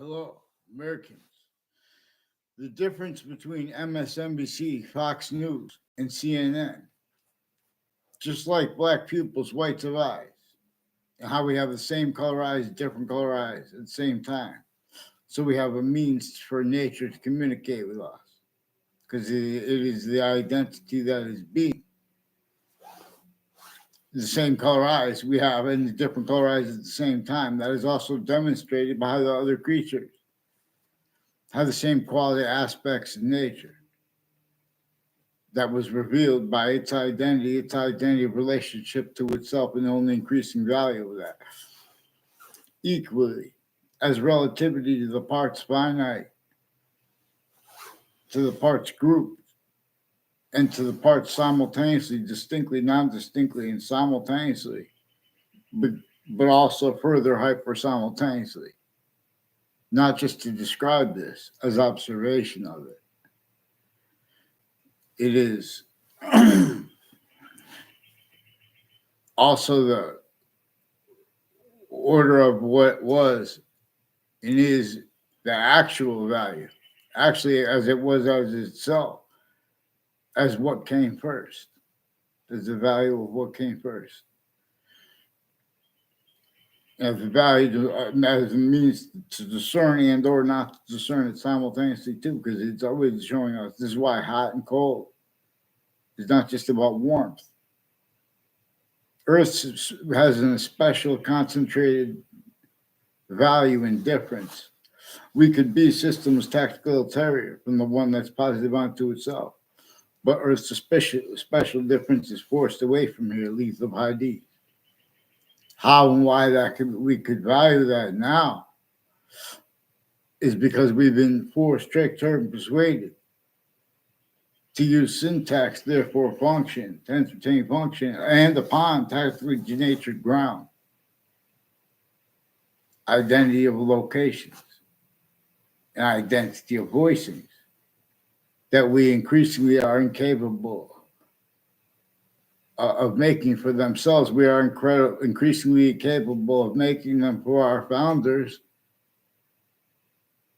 Hello, Americans. The difference between MSNBC, Fox News, and CNN, just like black pupils, whites of eyes, and how we have the same color eyes, different color eyes at the same time. So we have a means for nature to communicate with us because it is the identity that is being. The same color eyes we have and the different color eyes at the same time. That is also demonstrated by how the other creatures have the same quality aspects in nature that was revealed by its identity relationship to itself, and the only increasing value of that. Equally, as relativity to the parts finite, to the parts group, and to the parts simultaneously, distinctly, non-distinctly, and simultaneously, but, but also further hyper simultaneously. Not just to describe this as observation of it. It is also the order of what was and is the actual value, actually, as it was as itself, as what came first, as the value of what came first. As the value as a means to discern and or not to discern it simultaneously too, because it's always showing us this is why hot and cold is not just about warmth. Earth has a special concentrated value and difference. We could be systems tactical ulterior from the one that's positive onto itself. But Earth's special difference is forced away from here, leaves of high D. How and why we could value that now is because we've been forced, tricked, hurt, and persuaded to use syntax, therefore function, to entertain function, and upon tactically denatured ground, identity of locations, and identity of voicings that we increasingly are incapable of making for themselves. We are increasingly capable of making them for our founders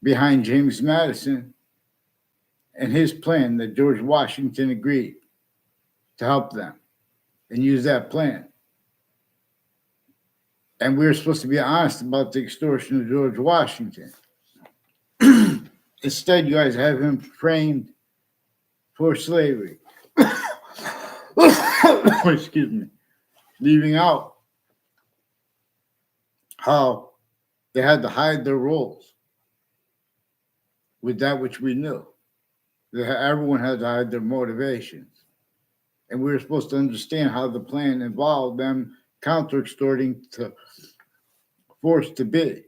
behind James Madison and his plan that George Washington agreed to help them and use that plan. And we're supposed to be honest about the extortion of George Washington. Instead, you guys have him framed for slavery. Excuse me. Leaving out how they had to hide their roles with that which we knew. Everyone had to hide their motivations. And we were supposed to understand how the plan involved them counter-extorting to force to be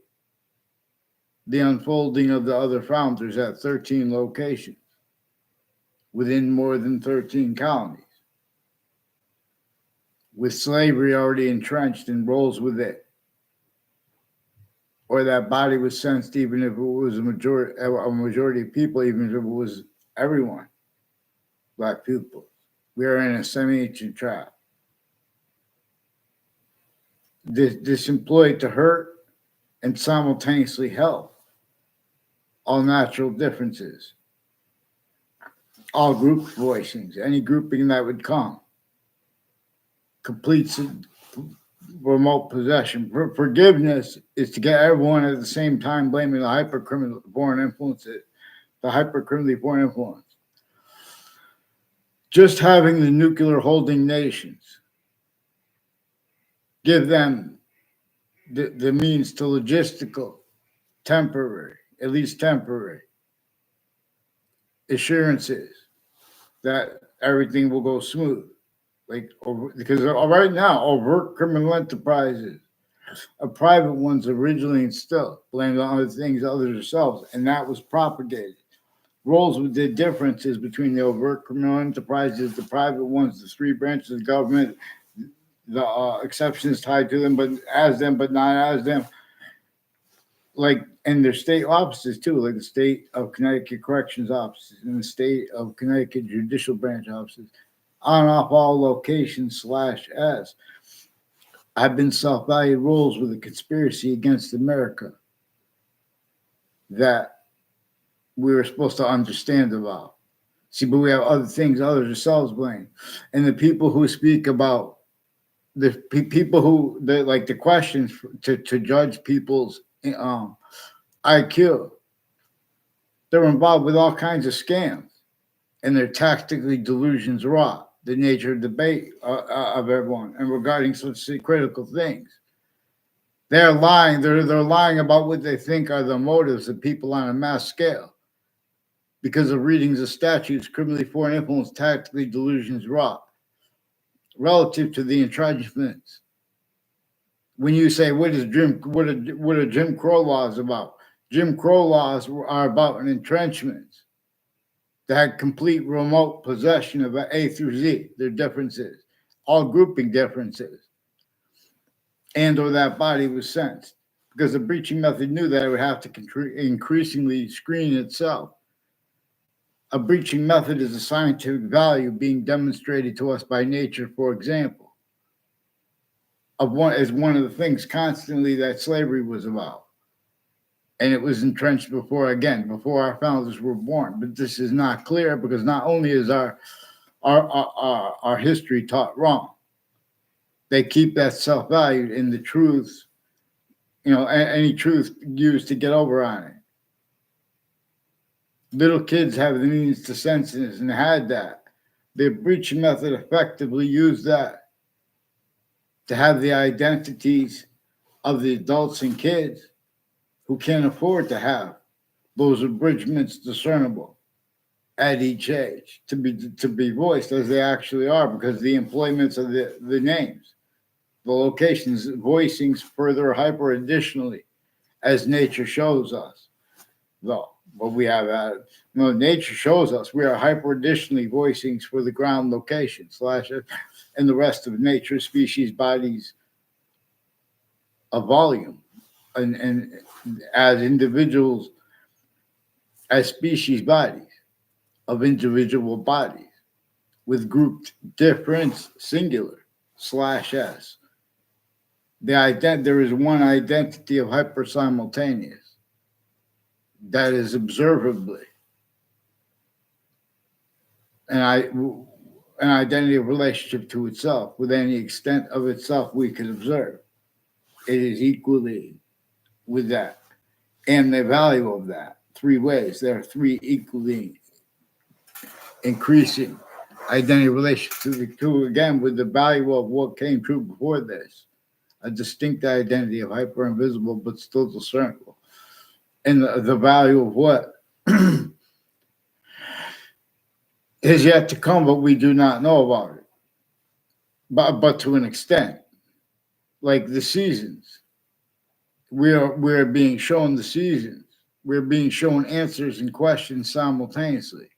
the unfolding of the other founders at 13 locations within more than 13 colonies, with slavery already entrenched and rolls with it. Or that body was sensed, even if it was a majority of people, even if it was everyone, black people. We are in a semi-ancient trap. This employed to hurt and simultaneously help all natural differences, all group voicings, any grouping that would come, completes remote possession. Forgiveness is to get everyone at the same time blaming the hypercriminal foreign influences, the hypercriminally foreign influence. Just having the nuclear holding nations give them the means to logistical, temporary, at least temporary, assurances that everything will go smooth. Because right now, overt criminal enterprises are private ones originally and still blamed on other things other than themselves, and that was propagated. Roles with the differences between the overt criminal enterprises, the private ones, the three branches of government, the exceptions tied to them, but not as them, like, and their state offices too, like the state of Connecticut corrections offices and the state of Connecticut judicial branch offices, on and off all locations /s have been self-valued roles with a conspiracy against America. that we were supposed to understand about. See, but we have other things others ourselves blame. And the people who speak about people who like the questions to judge people's IQ, they're involved with all kinds of scams, and they're tactically delusions rot the nature of debate of everyone and regarding such critical things. They're lying. They're lying about what they think are the motives of people on a mass scale because of readings of statutes, criminally foreign influence, tactically delusions rot relative to the entrenchments. When you say what are Jim Crow laws about? Jim Crow laws are about an entrenchment that had complete remote possession of A through Z. Their differences, all grouping differences, and or that body was sensed because the breaching method knew that it would have to increasingly screen itself. A breaching method is a scientific value being demonstrated to us by nature, for example. Is one of the things constantly that slavery was about. And it was entrenched before our founders were born. But this is not clear because not only is our history taught wrong, they keep that self-valued in the truths, any truth used to get over on it. Little kids have the means to sense this and had that. The breaching method effectively used that to have the identities of the adults and kids who can't afford to have those abridgments discernible at each age to be voiced as they actually are because the employments of the names, the locations, voicings further hyper additionally as nature shows us. Though what we have nature shows us we are hyper additionally voicings for the ground location / and the rest of nature species bodies of volume and as individuals as species bodies of individual bodies with grouped difference singular /s. There is one identity of hyper simultaneous that is observably an identity of relationship to itself with any extent of itself we can observe. It is equally with that and the value of that. 3 ways. There are 3 equally increasing identity relations to the 2 again with the value of what came true before this. A distinct identity of hyper invisible but still discernible. And the value of what is yet to come, but we do not know about it. But to an extent, like the seasons, we're being shown the seasons. We're being shown answers and questions simultaneously,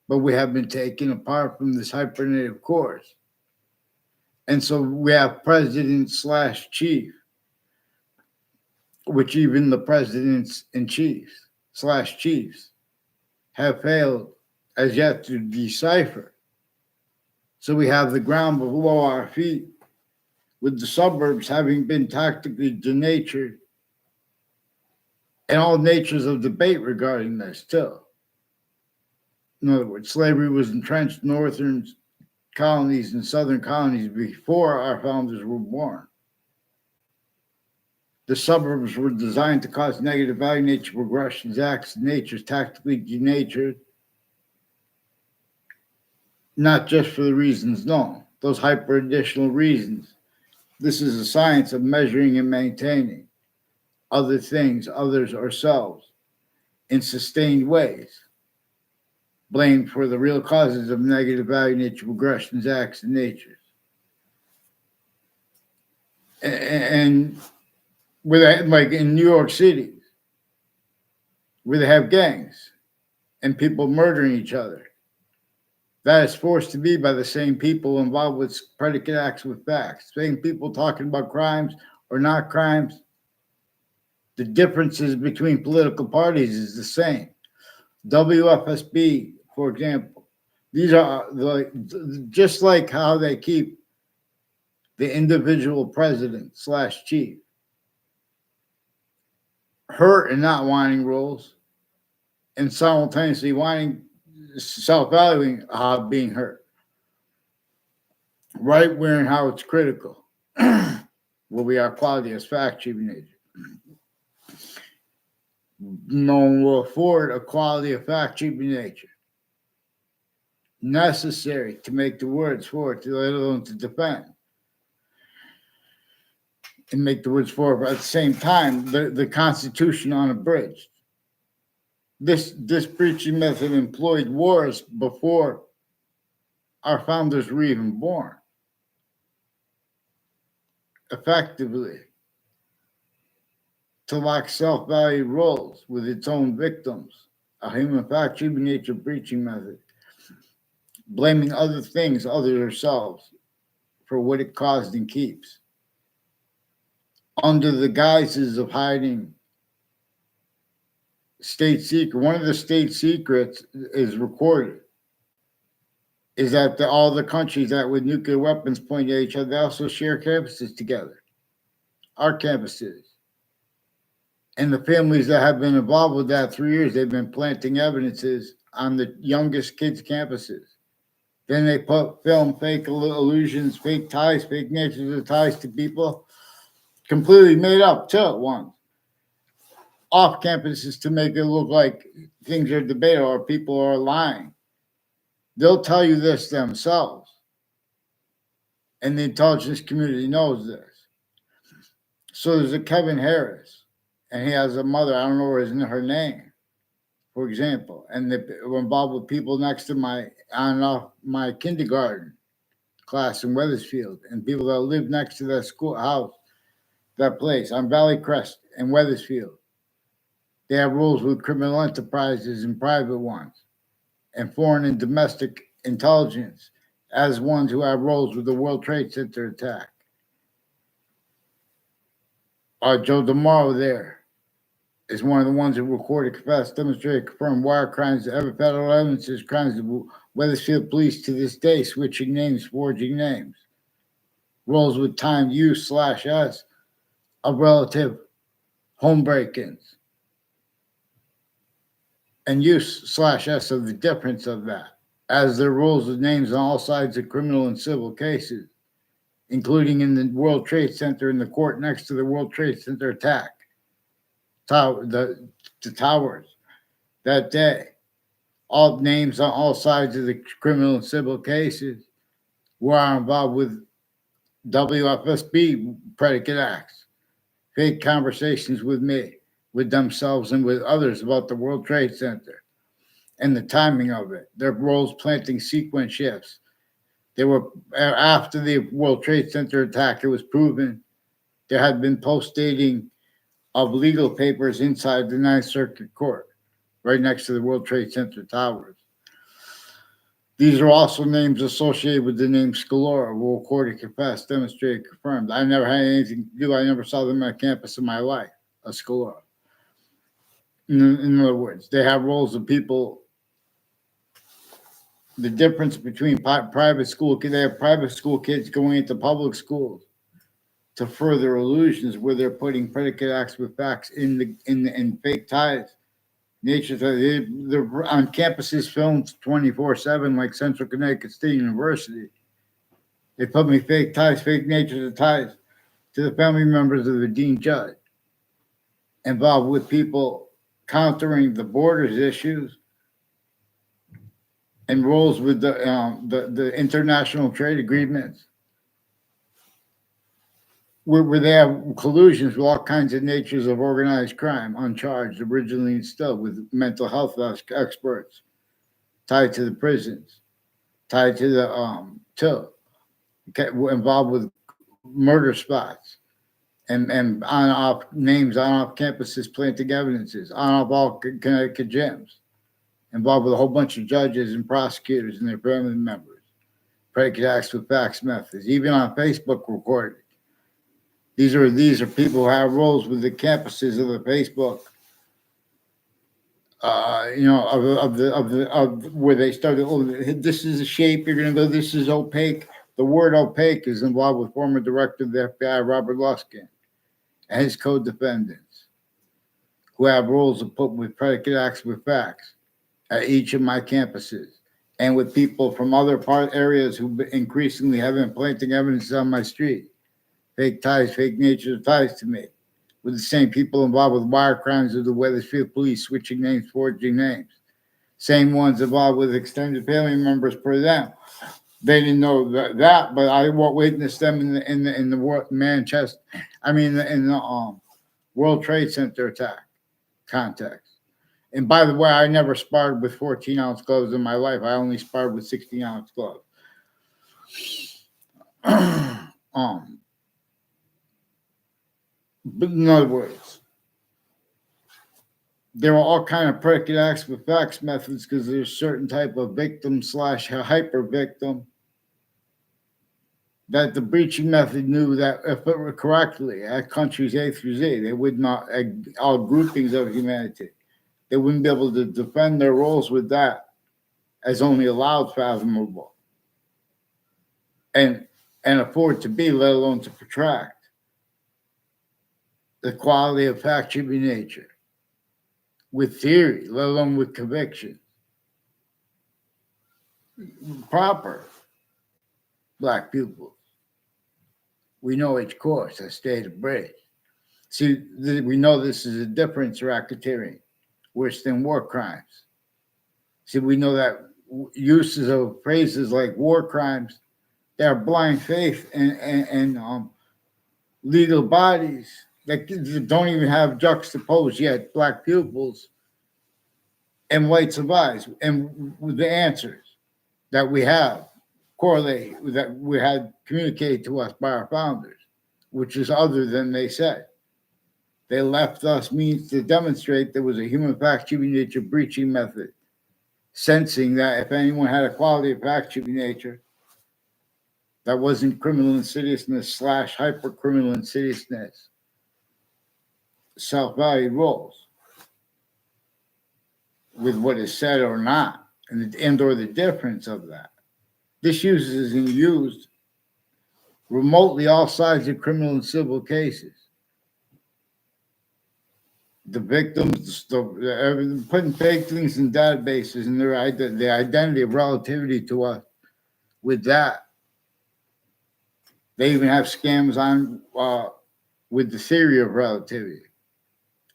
but we have been taken apart from this hypernative course. And so we have president /chief, which even the presidents and chiefs /chiefs have failed as yet to decipher. So we have the ground below our feet with the suburbs having been tactically denatured and all natures of debate regarding this too. In other words, slavery was entrenched in northern colonies and southern colonies before our founders were born. The suburbs were designed to cause negative value nature progressions, acts, natures tactically denatured, not just for the reasons known, those hyper additional reasons. This is a science of measuring and maintaining other things, others, ourselves, in sustained ways, blamed for the real causes of negative value nature progressions, acts, and natures. And with like in New York City, where they have gangs and people murdering each other, that is forced to be by the same people involved with predicate acts with facts, same people talking about crimes or not crimes. The differences between political parties is the same. WFSB, for example, these are just like how they keep the individual president /chief hurt and not wanting roles, and simultaneously wanting self-valuing how being hurt. Right where and how it's critical. Where we are quality as fact sheeping agent. No one will afford a quality of fact sheeping nature necessary to make the words for it, let alone to defend. And make the words for it, but at the same time, the Constitution unabridged. This preaching method employed wars before our founders were even born. Effectively, to lock self-valued roles with its own victims, a human fact human nature preaching method, blaming other things other than ourselves for what it caused and keeps, under the guises of hiding state secret. One of the state secrets is recorded. Is that all the countries that with nuclear weapons point at each other, they also share campuses together. Our campuses. And the families that have been involved with that 3 years, they've been planting evidences on the youngest kids' campuses. Then they film fake illusions, fake ties, fake natures of ties to people, completely made up too at once. Off campuses to make it look like things are debatable or people are lying. They'll tell you this themselves. And the intelligence community knows this. So there's a Kevin Harris, and he has a mother, I don't know what is her name, for example, and they were involved with people next to my kindergarten class in Wethersfield, and people that live next to that schoolhouse, that place on Valley Crest in Wethersfield. They have rules with criminal enterprises and private ones, and foreign and domestic intelligence as ones who have roles with the World Trade Center attack. Joe DeMauro there is one of the ones who recorded, confessed, demonstrated, confirmed wire crimes, ever federal evidences, crimes of Wethersfield police to this day, switching names, forging names. Roles with time use/s of relative home break-ins. And use/s of the difference of that, as their rules with names on all sides of criminal and civil cases, including in the World Trade Center, in the court next to the World Trade Center attack, the towers that day. All names on all sides of the criminal and civil cases were involved with WFSB predicate acts, fake conversations with me, with themselves and with others about the World Trade Center and the timing of it. Their roles planting sequence shifts. They were, after the World Trade Center attack, it was proven there had been post-dating of legal papers inside the Ninth Circuit Court, right next to the World Trade Center towers. These are also names associated with the name Scalora, who recorded, confessed, demonstrated, confirmed. I never had anything to do. I never saw them on campus in my life, a Scalora. In other words, they have roles of people. The difference between private school kids, they have private school kids going into public schools to further illusions where they're putting predicate acts with facts in fake ties. They're on campuses filmed 24/7 like Central Connecticut State University. They put me fake ties, fake natures of ties to the family members of the dean judge, involved with people countering the borders issues and roles with the international trade agreements, where they have collusions with all kinds of natures of organized crime, uncharged, originally and still, with mental health experts tied to the prisons, tied to the involved with murder spots, and on off names on off campuses planting evidences, on off all Connecticut gyms, involved with a whole bunch of judges and prosecutors and their family members, predicate acts with facts methods, even on Facebook recorded. These are people who have roles with the campuses of the Facebook, of where they started. Oh, this is a shape. You're going to go. This is opaque. The word opaque is involved with former director of the FBI, Robert Luskin, and his co-defendants. who have roles to put with predicate acts with facts at each of my campuses, and with people from other areas who increasingly have been planting evidence on my street. Fake ties, fake nature ties to me, with the same people involved with wire crimes of the Weathersfield police switching names, forging names. Same ones involved with extended family members per them. They didn't know that, but I witnessed them in the Manchester. I mean, in the World Trade Center attack context. And by the way, I never sparred with 14-ounce gloves in my life. I only sparred with 16-ounce gloves. But in other words, there are all kind of predicate acts with facts methods because there's certain type of victim / hyper victim that the breaching method knew that if it were correctly at countries A through Z, they would not, all groupings of humanity, they wouldn't be able to defend their roles with that as only allowed fathomable and afford to be, let alone to protract the quality of fact should be nature with theory, let alone with conviction. Proper black pupils. We know each course has stayed abridged. See, we know this is a difference racketeering, worse than war crimes. See, we know that uses of phrases like war crimes, they are blind faith and legal bodies that don't even have juxtaposed yet black pupils and whites of eyes. And the answers that we have correlate that we had communicated to us by our founders, which is other than they said. They left us means to demonstrate there was a human fact-shooting nature breaching method, sensing that if anyone had a quality of fact-shooting nature that wasn't criminal insidiousness / hyper criminal insidiousness, self-valued roles with what is said or not, and or the difference of that. This uses and used remotely all sides of criminal and civil cases. The victims, putting fake things in databases and the identity of relativity to us with that. They even have scams on with the theory of relativity,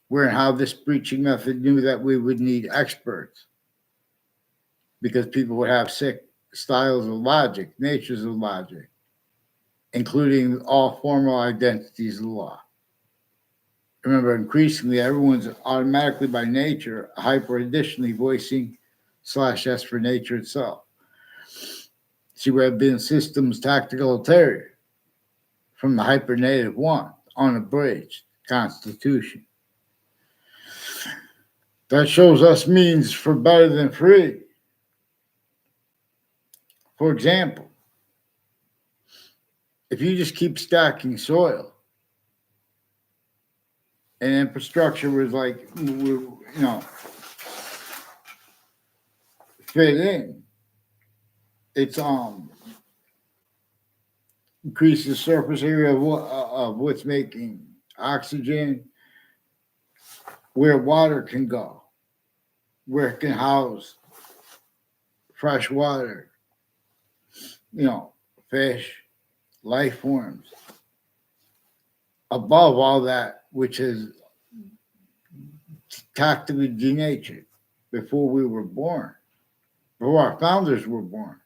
where how this breaching method knew that we would need experts because people would have sick styles of logic, natures of logic, including all formal identities of the law. Remember, increasingly, everyone's automatically by nature hyper additionally voicing /S for nature itself. See, we have been systems tactical ulterior from the hyper-native one, unabridged constitution. That shows us means for better than free. For example, if you just keep stacking soil and infrastructure was like, fit in, it's increases the surface area of what's making oxygen, where water can go, where it can house fresh water, fish, life forms. Above all that, which is tactically denatured before we were born, before our founders were born.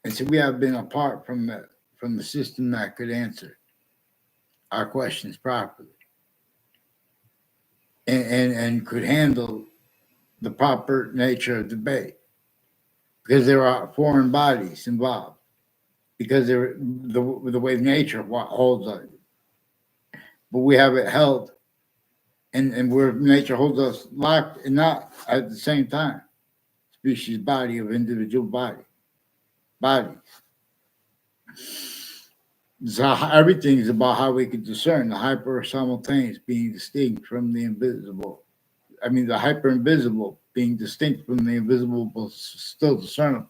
And so we have been apart from the system that could answer our questions properly and could handle the proper nature of debate because there are foreign bodies involved, because they're the way nature holds us. But we have it held and where nature holds us locked and not at the same time. Species body of individual bodies. So everything is about how we can discern the hyper simultaneous being distinct from the invisible. I mean, the hyper invisible being distinct from the invisible, but still discernible.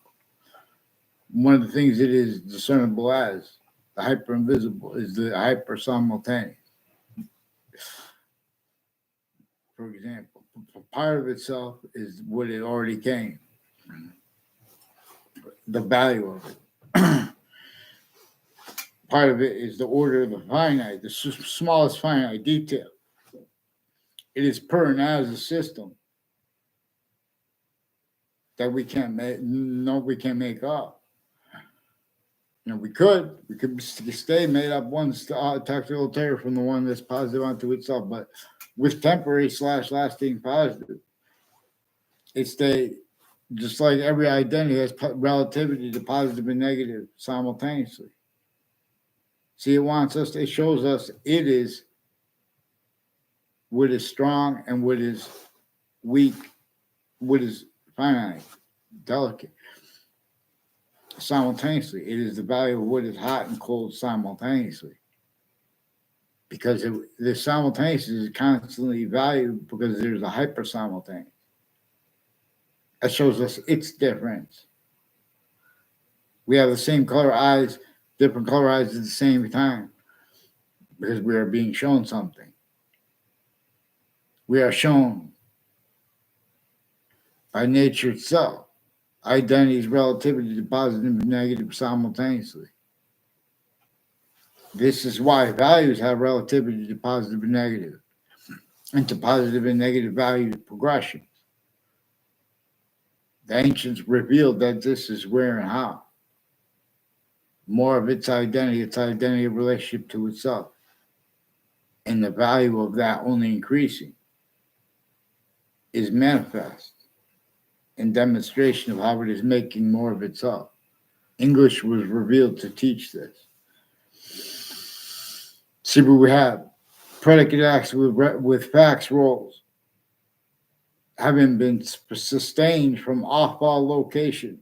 One of the things it is discernible as the hyper invisible is the hyper simultaneous. for example. Part of itself is what it already came, the value of it. Part of it is the order of the finite, the smallest finite detail. It is per and as a system that we can't make up. We could stay made up one tactical terror from the one that's positive onto itself, but with temporary / lasting positive, it's just like every identity has relativity to positive and negative simultaneously. See, it shows us it is what is strong and what is weak, what is finite, delicate. Simultaneously, it is the value of what is hot and cold simultaneously. Because the simultaneous is constantly valued because there's a hyper simultaneous. That shows us its difference. We have the same color eyes, different color eyes at the same time because we are being shown something. We are shown by nature itself identity's relativity to positive and negative simultaneously. This is why values have relativity to positive and negative, and to positive and negative value progressions. The ancients revealed that this is where and how. More of its identity of relationship to itself, and the value of that only increasing, is manifest in demonstration of how it is making more of itself. English was revealed to teach this. See what we have. Predicate acts with facts roles having been sustained from off-ball locations,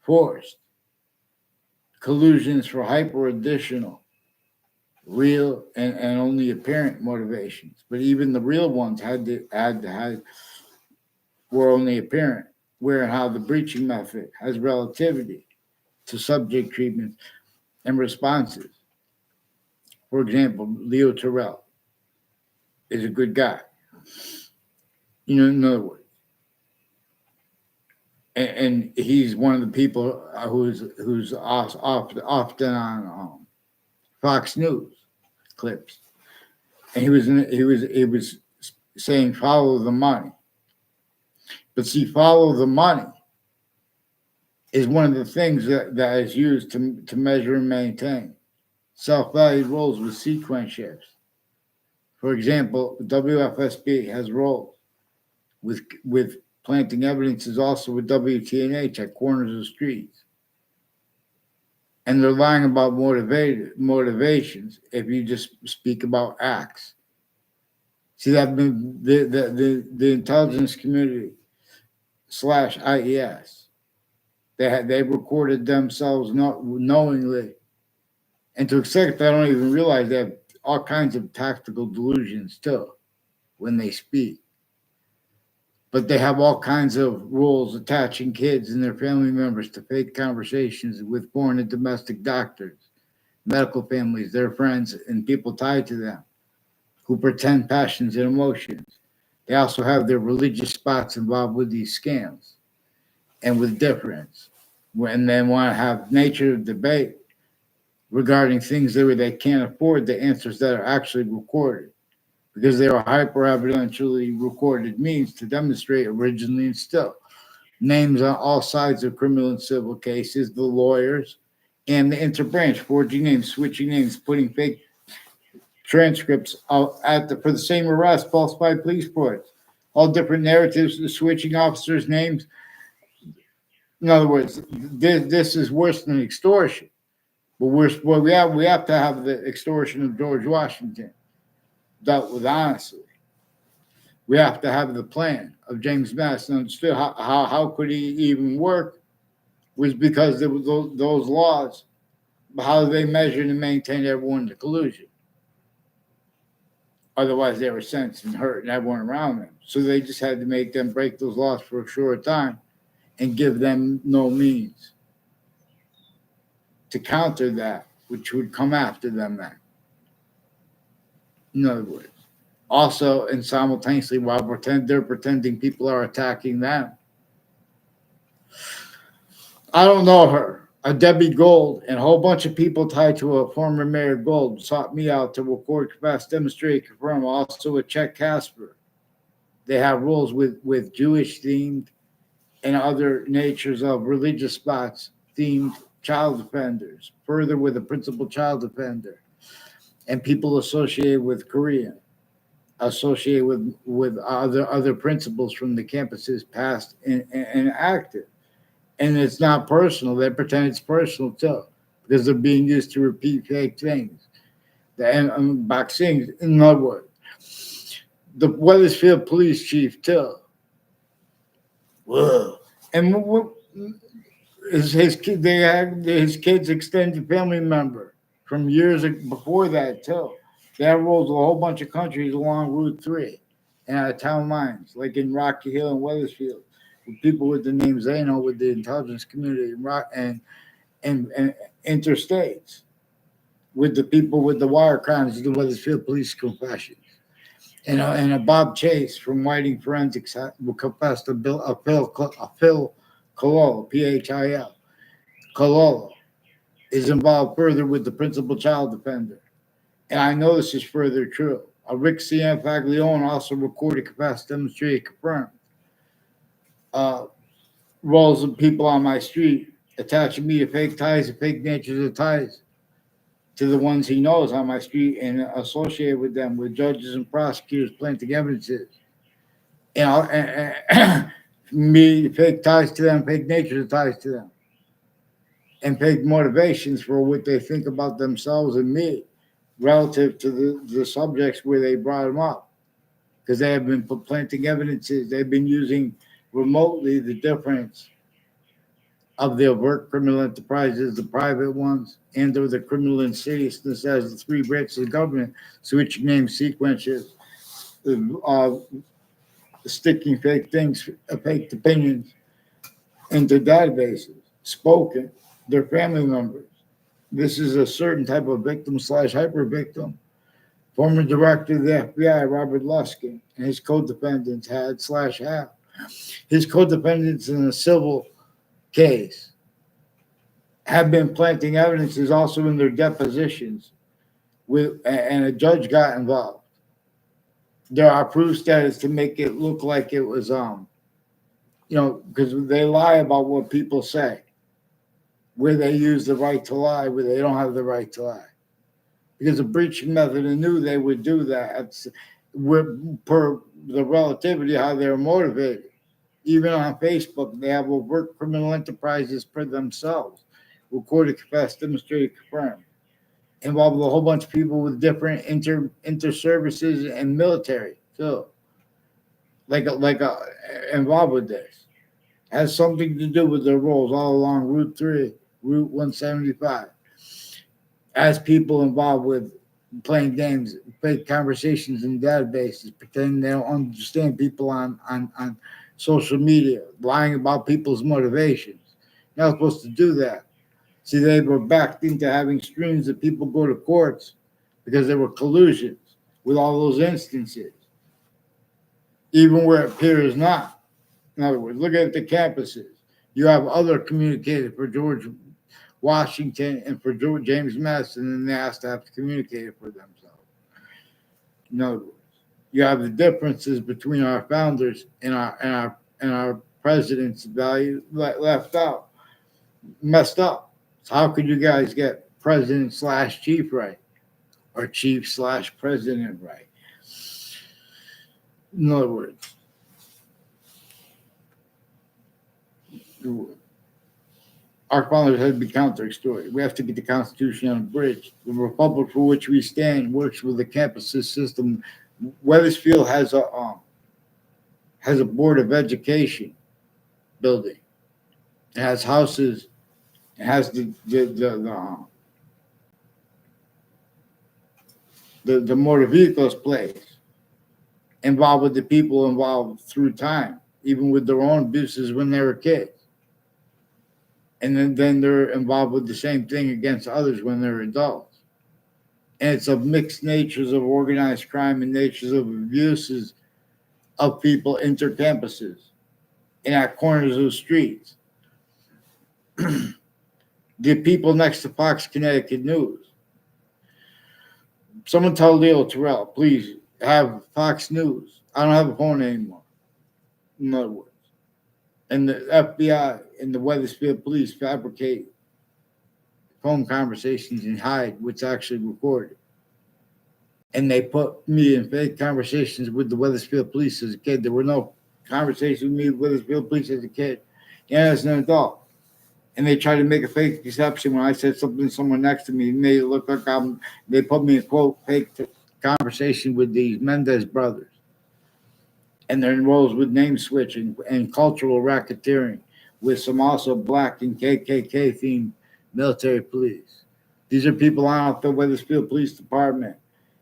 forced, collusions for hyper-additional, real and only apparent motivations. But even the real ones were only apparent, where and how the breaching method has relativity to subject treatments and responses. For example, Leo Terrell is a good guy. In other words, and he's one of the people who's often on Fox News clips, and he was saying follow the money. But see, follow the money is one of the things that is used to measure and maintain self-valued roles with sequence shifts. For example, WFSB has roles with planting evidences also with WTNH at corners of streets. And they're lying about motivations if you just speak about acts. See, that the intelligence community / IES, they recorded themselves not knowingly, and to extent they don't even realize they have all kinds of tactical delusions too when they speak. But they have all kinds of rules attaching kids and their family members to fake conversations with foreign and domestic doctors, medical families, their friends, and people tied to them who pretend passions and emotions. They also have their religious spots involved with these scams and with difference. When they want to have nature of debate regarding things that they can't afford, the answers that are actually recorded, because they are hyper-evidentially recorded means to demonstrate originally and still. Names on all sides of criminal and civil cases, the lawyers, and the interbranch, forging names, switching names, putting fake transcripts out for the same arrest, falsified police reports, all different narratives, switching officers' names. In other words, this is worse than extortion. But we have to have the extortion of George Washington dealt with honestly. We have to have the plan of James Madison understood. How could he even work was because there was those laws, how they measured and maintained everyone to collusion. Otherwise, they were sentenced and hurt and everyone around them. So they just had to make them break those laws for a short time and give them no means to counter that, which would come after them then. In other words, Also, and simultaneously, while they're pretending people are attacking them. I don't know her. A Debbie Gold and a whole bunch of people tied to a former Mayor Gold sought me out to record, confess, demonstrate, confirm. Also with Chet Casper. They have rules with Jewish themed and other natures of religious spots themed child offenders. Further, with the principal child offender and people associated with Korean, associated with other principals from the campuses, past and active. And it's not personal. They pretend it's personal too, because they're being used to repeat fake things. And vaccines, in other words, the Weathersfield police chief too. Whoa. And his kid, they had his kid's extended family member from years before that too. They have rules in a whole bunch of countries along Route 3 and out of town lines, like in Rocky Hill and Weathersfield, with people with the names they know with the intelligence community and interstates, with the people with the wire crimes, the Weathersfield police confessions. And a Bob Chase from Whiting Forensics will confess to Phil Cololo, Phil Cololo, is involved further with the principal child offender. And I know this is further true. A Rick C.M. Faglione also recorded, confessed, demonstrated, confirmed roles of people on my street attaching me to fake ties and fake natures of ties to the ones he knows on my street and associated with them, with judges and prosecutors planting evidences. Me, fake ties to them, fake natures of ties to them, and fake motivations for what they think about themselves and me relative to the subjects where they brought them up. Because they have been planting evidences. They've been using remotely the difference of the overt criminal enterprises, the private ones, and or the criminal insidiousness as the three branches of government, switching name sequences, sticking fake things, fake opinions into databases, spoken, their family members. This is a certain type of victim slash hyper victim. Former director of the FBI, Robert Luskin, and his co-defendants had slash have. His co-defendants in a civil case have been planting evidences also in their depositions, and a judge got involved. There are proofs that is to make it look like it was because they lie about what people say, where they use the right to lie, where they don't have the right to lie. Because the breaching method knew they would do that per the relativity how they're motivated. Even on Facebook, they have overt criminal enterprises for themselves. Recorded, confessed, demonstrated, confirmed. Involved with a whole bunch of people with different inter-services and military too. Involved with this. Has something to do with their roles all along Route 3, Route 175. As people involved with playing games, fake conversations in databases, pretending they don't understand people on social media, lying about people's motivations. You're not supposed to do that. See, they were backed into having streams that people go to courts because there were collusions with all those instances, even where it appears not. In other words, look at the campuses. You have other communicators for George Washington and for James Madison, and they have to communicate it for themselves. In other words, you have the differences between our founders and our president's value left out, messed up. So how could you guys get president slash chief right, or chief slash president right? In other words, our founders had to be counter-extorted. We have to get the Constitution unabridged. The republic for which we stand works with the campuses system. Weathersfield has a board of education building. It has houses. It has the motor vehicles place involved with the people involved through time, even with their own abuses when they were kids. And then they're involved with the same thing against others when they're adults. and it's of mixed natures of organized crime and natures of abuses of people intercampuses and at corners of streets. The people next to Fox Connecticut News. Someone tell Leo Terrell, please have Fox News. I don't have a phone anymore. In other words. And the FBI and the Wethersfield police fabricate phone conversations and hide what's actually recorded. And they put me in fake conversations with the Wethersfield police as a kid. There were no conversations with me with Wethersfield police as a kid and as an adult. And they tried to make a fake exception when I said something to someone next to me. And they look like they put me in quote fake conversation with these Mendez brothers. And they're enrolled with name switching and cultural racketeering with some also black and KKK themed military police. These are people on the Wethersfield Police Department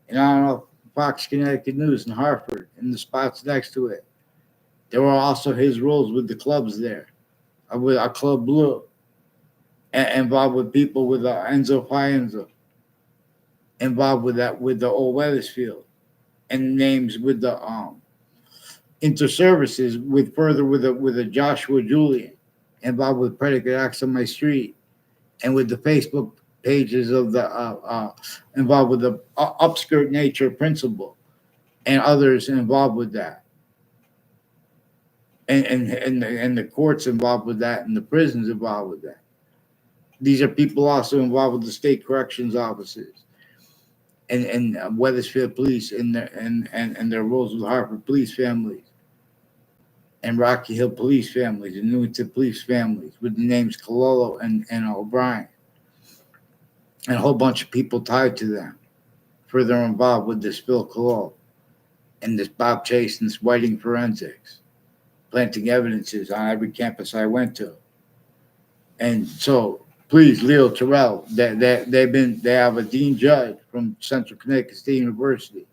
and on Fox Connecticut News in Hartford and the spots next to it. There were also his roles with the clubs there, with a Club Blue, involved with people with Enzo Fienzo, involved with that with the old Wethersfield, and names with the inter-services with a Joshua Julian, involved with predicate acts on my street, and with the Facebook pages of the involved with the upskirt nature principle, and others involved with that, and the courts involved with that, and the prisons involved with that. These are people also involved with the state corrections offices, and Wethersfield Police and their roles with Hartford Police families, and Rocky Hill Police families, and Newington Police families with the names Cololo and O'Brien, and a whole bunch of people tied to them, further involved with this Phil Cololo and this Bob Chase and this Whiting Forensics, planting evidences on every campus I went to. And so, please, Leo Terrell, they have a Dean Judd from Central Connecticut State University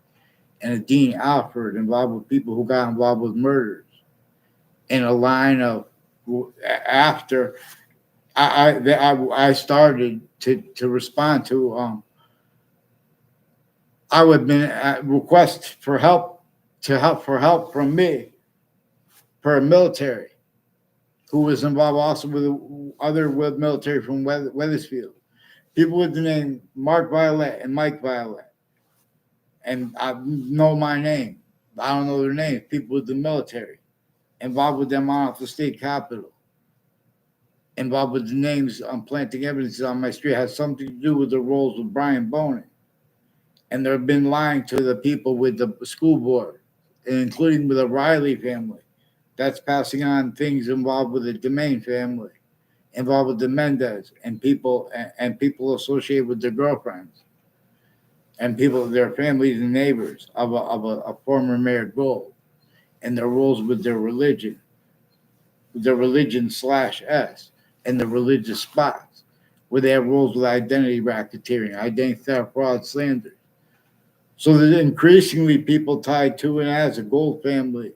and a Dean Alford involved with people who got involved with murders. In a line of after I started to respond to I would have been request for help from me for a military who was involved also with other military from Wethersfield. People with the name Mark Violet and Mike Violet. And I know my name. I don't know their names. People with the military. Involved with them on the state capitol. Involved with the names on planting evidence on my street. Has something to do with the roles of Brian Bonin. And they've been lying to the people with the school board, including with the Riley family. That's passing on things involved with the Domain family, involved with the Mendez and people associated with their girlfriends, and people, their families and neighbors of a former Mayor Gold, and their roles with their religion /S, and the religious spots, where they have roles with identity racketeering, identity theft, fraud, slander. So that increasingly people tied to and as a Gold family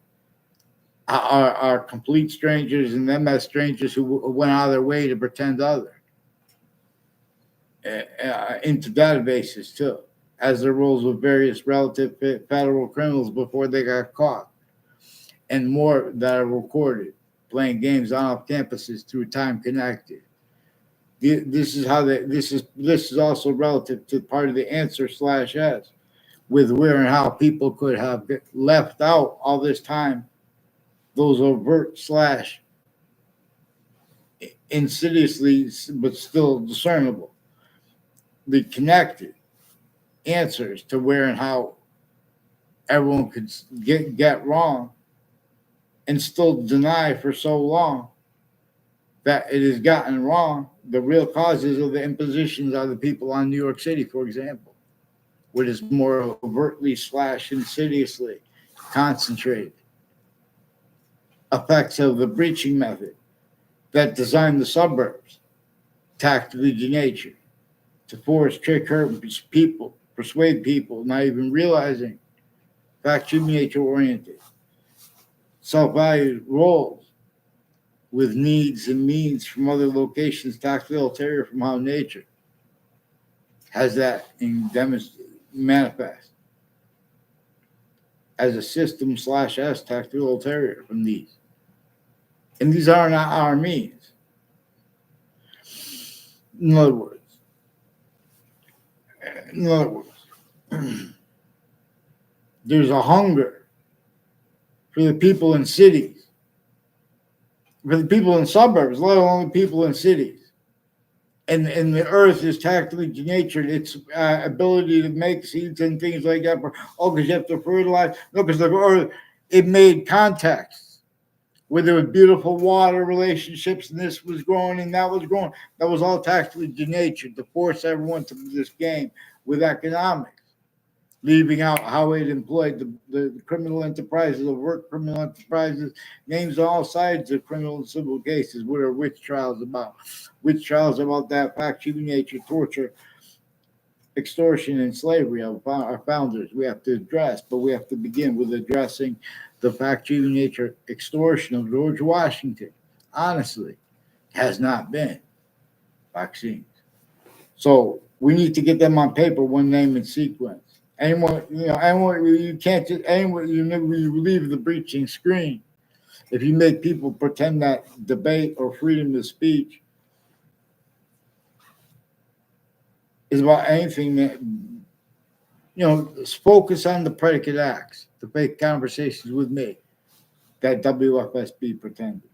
are complete strangers and them as strangers who went out of their way to pretend other into databases too, as their roles with various relative federal criminals before they got caught, and more that are recorded playing games on off campuses through Time Connected. This is also relative to part of the answer /S with where and how people could have left out all this time those overt / insidiously but still discernible, the connected answers to where and how everyone could get wrong and still deny for so long that it has gotten wrong the real causes of the impositions of the people on New York City, for example, what is more overtly / insidiously concentrated effects of the breaching method that designed the suburbs tactically denatured to force, trick, hurt people, persuade people, not even realizing factually nature oriented, self-valued roles with needs and means from other locations tactically ulterior from how nature has that in manifest as a system / S tactical terror from these. And these are not our means. In other words, there's a hunger for the people in cities, for the people in suburbs, let alone the people in cities. And the earth is tactically denatured. Its ability to make seeds and things like that. Because you have to fertilize. No, because the earth, it made contacts where there was beautiful water relationships, and this was growing and that was growing. That was all tactically denatured to force everyone to this game with economics, leaving out how it employed the criminal enterprises, overt criminal enterprises, names on all sides of criminal and civil cases. What are witch trials about? Witch trials about that fact-cheating nature, torture, extortion, and slavery of our founders we have to address, but we have to begin with addressing the fact-cheating nature, extortion of George Washington. Honestly, has not been vaccines. So we need to get them on paper, one name and sequence. Anyone you can't just anyone you leave the breaching screen. If you make people pretend that debate or freedom of speech is about anything that focus on the predicate acts, the fake conversations with me that WFSB pretended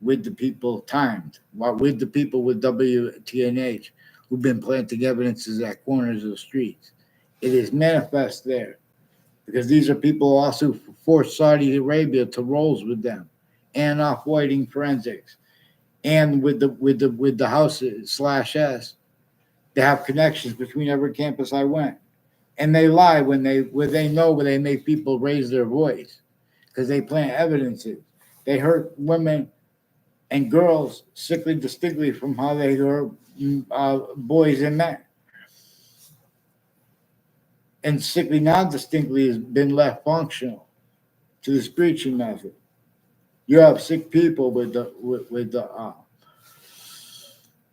with the people timed, with the people with WTNH who've been planting evidences at corners of the streets. It is manifest there because these are people also who forced Saudi Arabia to roles with them and off-whiting forensics and with the houses / S. They have connections between every campus I went. And they lie when they make people raise their voice because they plant evidences. They hurt women and girls sickly distinctly from how they hurt boys and men. And sickly non-distinctly has been left functional to this breaching method. You have sick people with the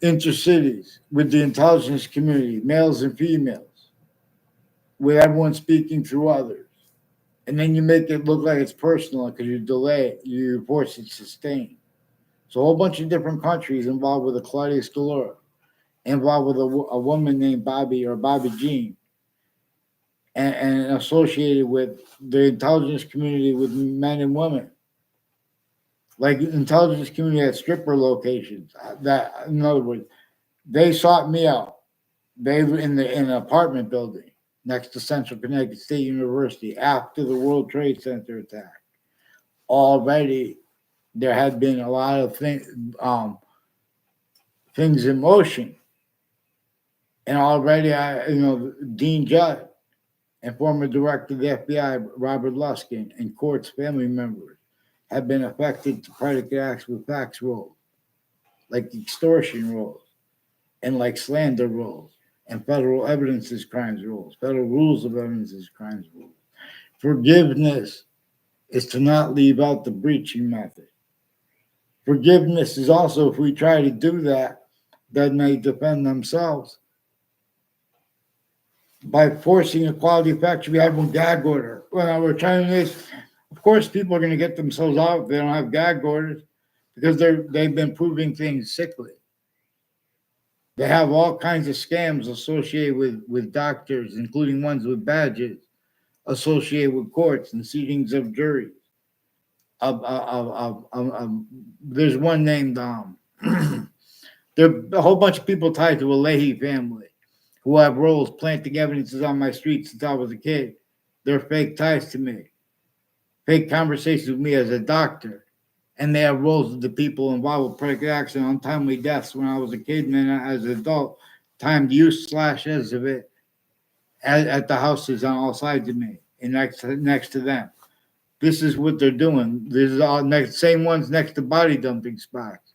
intercities, with the intelligence community, males and females, with everyone speaking through others. And then you make it look like it's personal because you delay it, you force it sustained. So a whole bunch of different countries involved with a Claudia Scalora, involved with a woman named Bobby Jean, and associated with the intelligence community with men and women. Like intelligence community at stripper locations. That, in other words, they sought me out. They were in an apartment building next to Central Connecticut State University after the World Trade Center attack. Already, there had been a lot of things in motion, and already, Dean Judd and former director of the FBI, Robert Luskin, and Court's family members have been affected to predicate acts with facts roles, like extortion roles, and like slander roles, and federal evidences crimes rules, federal rules of evidences crimes rules. Forgiveness is to not leave out the breaching method. Forgiveness is also, if we try to do that, then they defend themselves by forcing a quality factor. We have one gag order. When we're trying this, of course, people are going to get themselves out if they don't have gag orders because they've been proving things sickly. They have all kinds of scams associated with doctors, including ones with badges, associated with courts and seatings of juries. There's one named there are a whole bunch of people tied to a Leahy family who have roles planting evidences on my street since I was a kid. They're fake ties to me, fake conversations with me as a doctor. And they have roles of the people involved with predicate acts and untimely deaths when I was a kid, and then as an adult, timed use / as of it at the houses on all sides of me and next to them. This is what they're doing. This is all same ones next to body dumping spots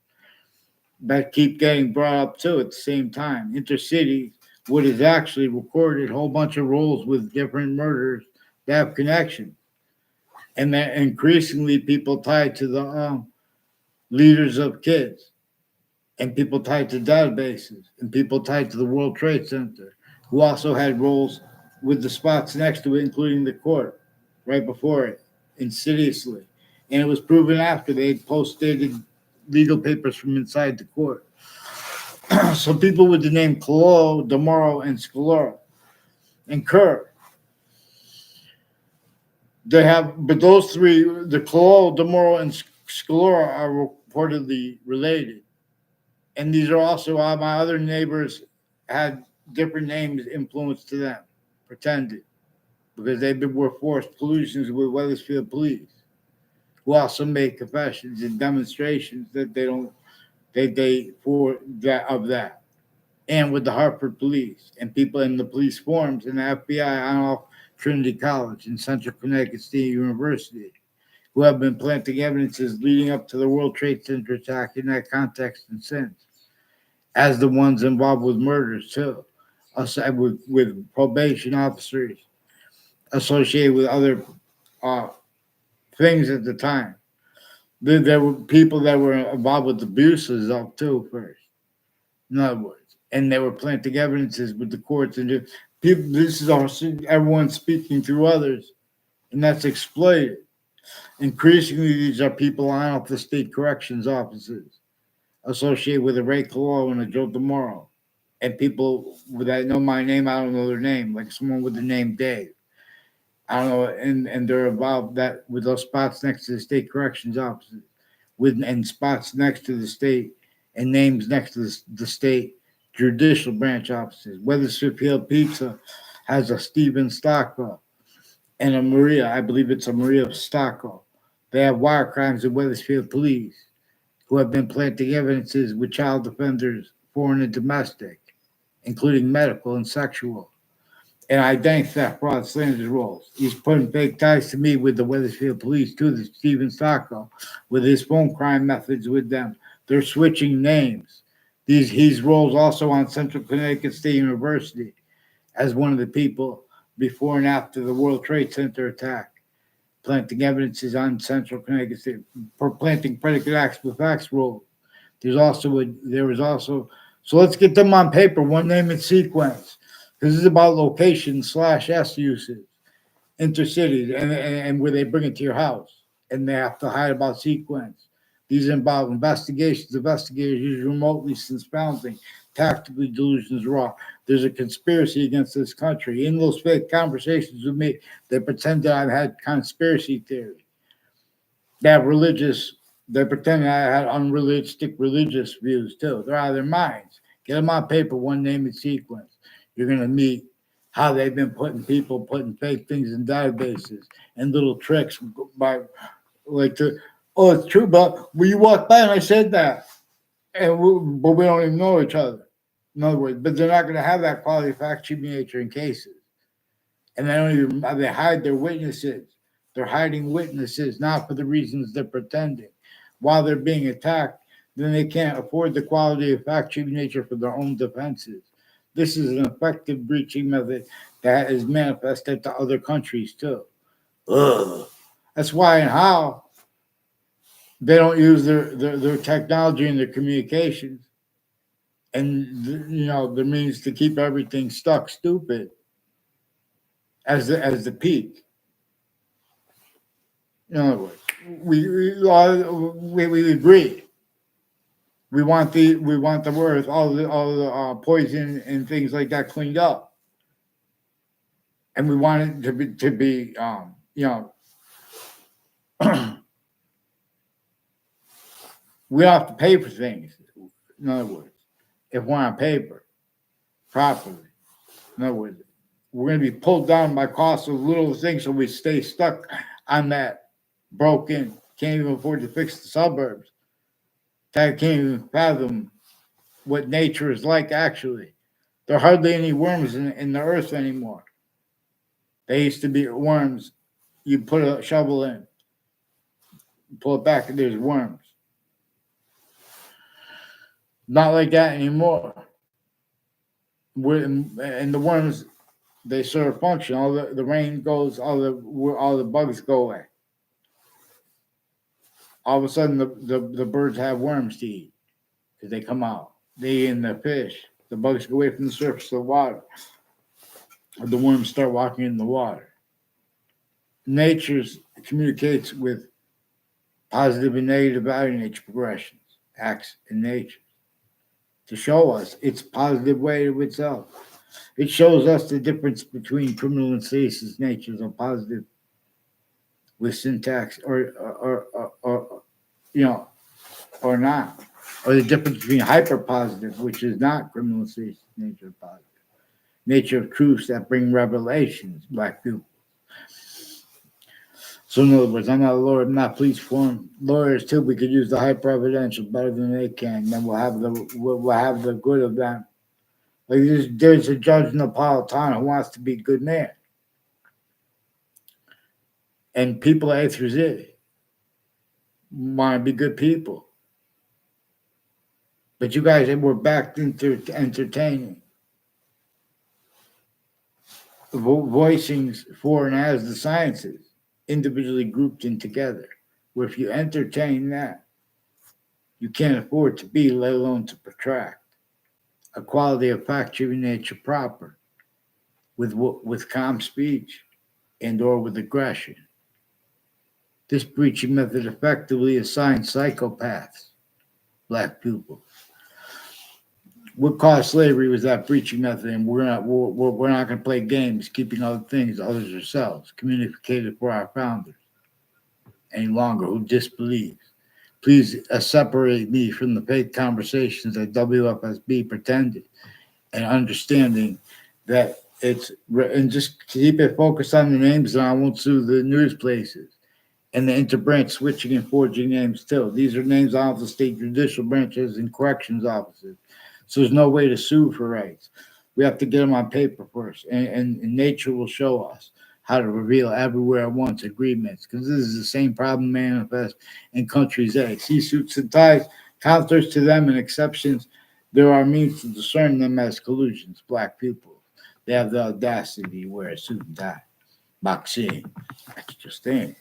that keep getting brought up too at the same time. Intercity, what is actually recorded, a whole bunch of roles with different murders that have connection. And that increasingly people tied to the leaders of kids and people tied to databases and people tied to the World Trade Center who also had roles with the spots next to it, including the court right before it, insidiously. And it was proven after they post-dated legal papers from inside the court. So people with the name Colo, Demoro, and Scalora and Kerr, they have, but those three, the Colo, Demoro, and Scalora, are reportedly related. And these are also my other neighbors had different names influenced to them, pretended, because were forced collusions with Wethersfield police, who also made confessions and demonstrations that they don't they for that of that, and with the Hartford police and people in the police forums and the FBI on off Trinity College and Central Connecticut State University, who have been planting evidences leading up to the World Trade Center attack in that context and since, as the ones involved with murders too, aside with probation officers associated with other uh, things at the time. There were people that were involved with abuses up too first. In other words, and they were planting evidences with the courts and people. This is also everyone speaking through others, and that's exploited. Increasingly, these are people on off the state corrections offices associated with a Ray Colo and a Joe Demoro, and people that know my name, I don't know their name, like someone with the name Dave. I don't know, and they're involved that with those spots next to the state corrections offices, with and spots next to the state and names next to the state judicial branch offices. Wethersfield Pizza has a Steven Stockwell and a Maria, I believe it's a Maria Stockwell. They have wire crimes with Wethersfield police who have been planting evidences with child offenders, foreign and domestic, including medical and sexual, and identity theft, fraud, slander roles. He's putting fake ties to me with the Wethersfield police too, the Stephen Stockwell, with his phone crime methods with them. They're switching names. He's roles also on Central Connecticut State University as one of the people before and after the World Trade Center attack, planting evidences on Central Connecticut State for planting predicate acts with facts role. There was also, so let's get them on paper, one name and sequence. This is about location/S usage, intercities, and where they bring it to your house, and they have to hide about sequence. These involve investigations. Investigators use remotely since founding, tactically delusions raw. There's a conspiracy against this country. In those fake conversations with me, they pretend that I've had conspiracy theory. They have religious. They pretend I had unrealistic religious views too. They're out of their minds. Get them on paper, one name and sequence. You're going to meet how they've been putting fake things in databases and little tricks by like to, oh, it's true, but when you walk by and I said that, but we don't even know each other. In other words, but they're not going to have that quality fact sheet nature in cases, and they hide their witnesses. They're hiding witnesses not for the reasons they're pretending. While they're being attacked, then they can't afford the quality of fact sheet nature for their own defenses. This is an effective breaching method that is manifested to other countries too. Ugh. That's why and how they don't use their technology and their communications and the means to keep everything stuck stupid as the peak. In other words, we agree. We want the earth, all the poison and things like that cleaned up, and we want it to be we don't have to pay for things. In other words, if we're on paper properly, in other words, we're going to be pulled down by cost of little things, so we stay stuck on that broken, can't even afford to fix the suburbs. That can't even fathom what nature is like actually. There are hardly any worms in the earth anymore. They used to be worms. You put a shovel in, pull it back, and there's worms. Not like that anymore. And the worms, they serve a function. All the rain goes, all the bugs go away. All of a sudden, the birds have worms to eat because they come out. They eat the fish. The bugs go away from the surface of the water. the worms start walking in the water. Nature communicates with positive and negative value nature progressions, acts in nature, to show us its positive way to itself. It shows us the difference between criminal and stasis natures are positive with syntax or or not. Or the difference between hyper positive, which is not criminal and stasis nature positive. Nature of truths that bring revelations, black people. So in other words, I'm not a lawyer, I'm not police form. Lawyers too, we could use the hyper evidential better than they can. Then we'll have the good of them. Like there's a judge Napolitano who wants to be a good man. And people at A through Z want to be good people. But you guys were backed into entertaining. Voicings for and as the sciences, individually grouped in together. Where if you entertain that, you can't afford to be, let alone to protract. A quality of fact-driven nature proper, with calm speech and or with aggression. This breaching method effectively assigns psychopaths, black people. What caused slavery was that breaching method, and we're not going to play games, keeping other things, others ourselves, communicated for our founders any longer who disbelieve. Please separate me from the fake conversations that WFSB pretended, and understanding that and just keep it focused on the names, and I won't sue the news places. And the interbranch switching and forging names too. These are names off the state judicial branches and corrections offices. So there's no way to sue for rights. We have to get them on paper first. And nature will show us how to reveal everywhere at once agreements. Because this is the same problem manifest in countries A. See suits and ties, counters to them and exceptions. There are means to discern them as collusions. Black people, they have the audacity to wear a suit and tie. Boxing. That's just thing.